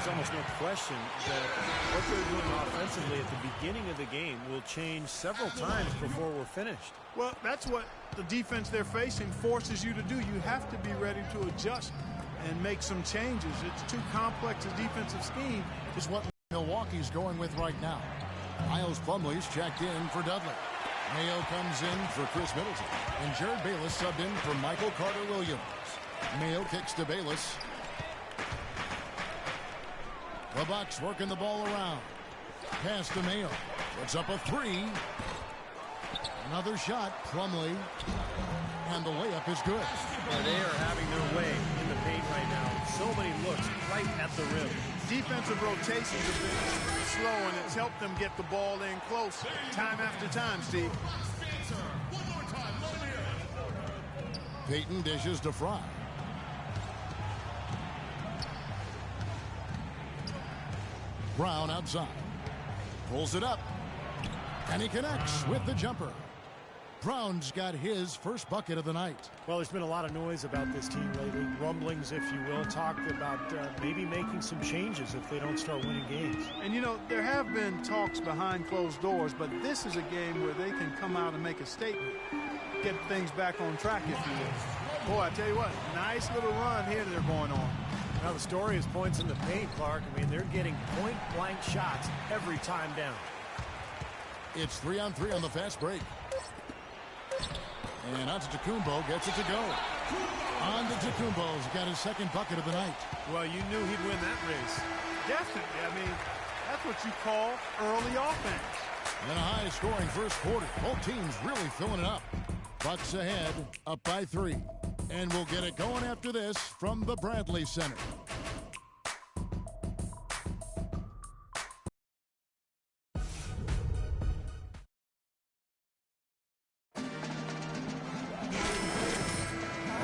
there's almost no question that what they're doing offensively at the beginning of the game will change several times before we're finished. Well, that's what the defense they're facing forces you to do. You have to be ready to adjust and make some changes. It's too complex a defensive scheme. Is what Milwaukee's going with right now. Miles Plumlee's checked in for Dudley. Mayo comes in for Chris Middleton. And Jared Bayless subbed in for Michael Carter-Williams. Mayo kicks to Bayless. The Bucks working the ball around. Pass to Mayo. Puts up a three. Another shot. Plumlee. And the layup is good. They are having their way in the paint right now. So many looks right at the rim. Defensive rotations have been slow, and it's helped them get the ball in close time after time, Steve. Payton dishes to Fry. Brown outside. Pulls it up. And he connects with the jumper. Brown's got his first bucket of the night. Well, there's been a lot of noise about this team lately. Rumblings, if you will. Talk about maybe making some changes if they don't start winning games. And, you know, there have been talks behind closed doors, but this is a game where they can come out and make a statement. Get things back on track, if you will. Boy, I tell you what, nice little run here they're going on. Now, the story is points in the paint, Clark. I mean, they're getting point-blank shots every time down. It's 3-on-3 on the fast break. And Antetokounmpo gets it to go. Antetokounmpo's got his second bucket of the night. Well, you knew he'd win that race. Definitely. I mean, that's what you call early offense. And a high-scoring first quarter. Both teams really filling it up. Bucks ahead, up by 3. And we'll get it going after this from the Bradley Center.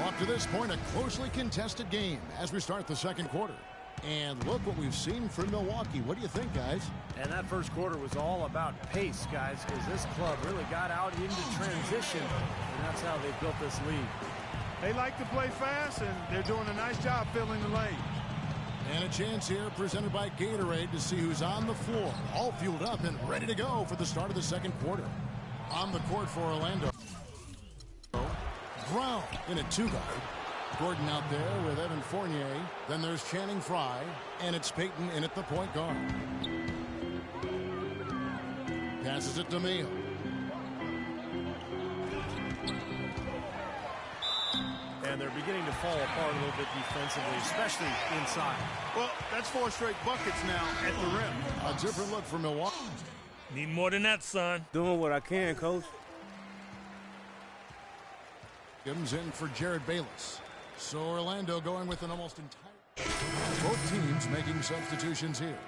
Up to this point, a closely contested game as we start the second quarter. And look what we've seen from Milwaukee. What do you think, guys? And that first quarter was all about pace, guys, because this club really got out into transition, and that's how they built this lead. They like to play fast, and they're doing a nice job filling the lane. And a chance here presented by Gatorade to see who's on the floor. All fueled up and ready to go for the start of the second quarter. On the court for Orlando. Brown in a two-guard. Gordon out there with Evan Fournier. Then there's Channing Frye. And it's Payton in at the point guard. Passes it to Mayo. And they're beginning to fall apart a little bit defensively, especially inside. Well, that's 4 straight buckets now at the rim. A different look for Milwaukee. Need more than that, son. Doing what I can, Coach. Comes in for Jared Bayless. So Orlando going with an almost entire... Both teams making substitutions here.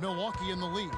Milwaukee in the lead.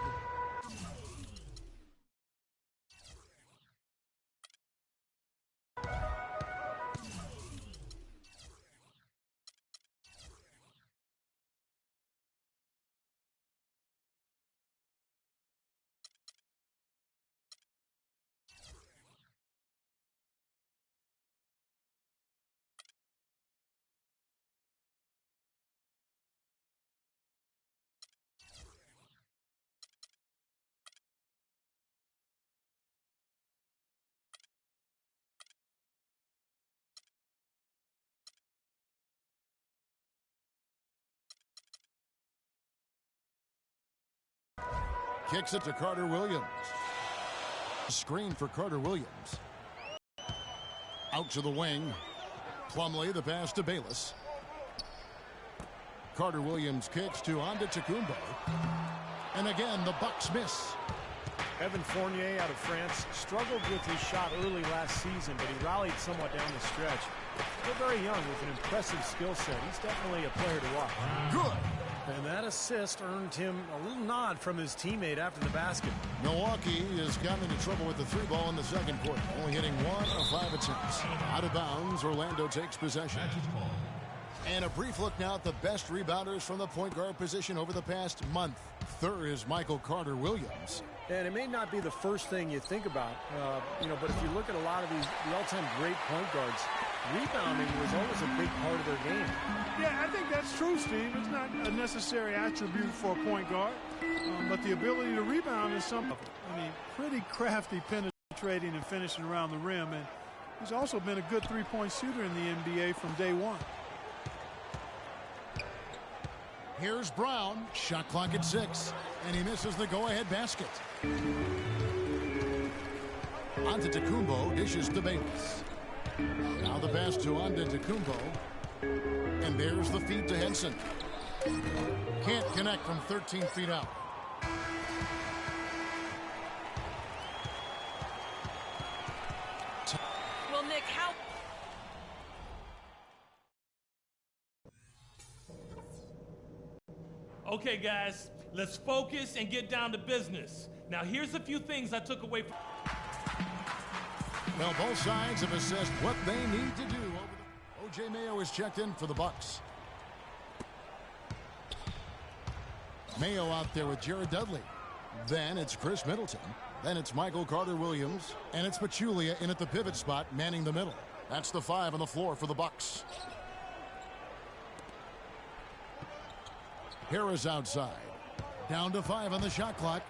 Kicks it to Carter-Williams. Screen for Carter-Williams. Out to the wing. Plumlee, the pass to Bayless. Carter-Williams kicks to Antetokounmpo. And again, the Bucks miss. Evan Fournier out of France struggled with his shot early last season, but he rallied somewhat down the stretch. Still very young with an impressive skill set. He's definitely a player to watch. Good. And that assist earned him a little nod from his teammate after the basket. Milwaukee has gotten into trouble with the 3-ball in the second quarter, only hitting 1 of 5 attempts. Out of bounds, Orlando takes possession. And a brief look now at the best rebounders from the point guard position over the past month. Third is Michael Carter-Williams. And it may not be the first thing you think about, but if you look at a lot of the all-time great point guards, rebounding was always a big part of their game. Yeah, I think that's true, Steve. It's not a necessary attribute for a point guard, but the ability to rebound is something. I mean, pretty crafty penetrating and finishing around the rim, and he's also been a good three-point shooter in the NBA from day one. Here's Brown. Shot clock at 6, and he misses the go-ahead basket. Antetokounmpo dishes to Bates. Now the pass to Antetokounmpo. And there's the feed to Henson. Can't connect from 13 feet out. Well, Nick, how... Okay, guys, let's focus and get down to business. Now, here's a few things I took away from... Well, both sides have assessed what they need to do. O.J. Mayo is checked in for the Bucks. Mayo out there with Jared Dudley. Then it's Chris Middleton. Then it's Michael Carter-Williams. And it's Pachulia in at the pivot spot, manning the middle. That's the 5 on the floor for the Bucks. Harris outside. Down to 5 on the shot clock.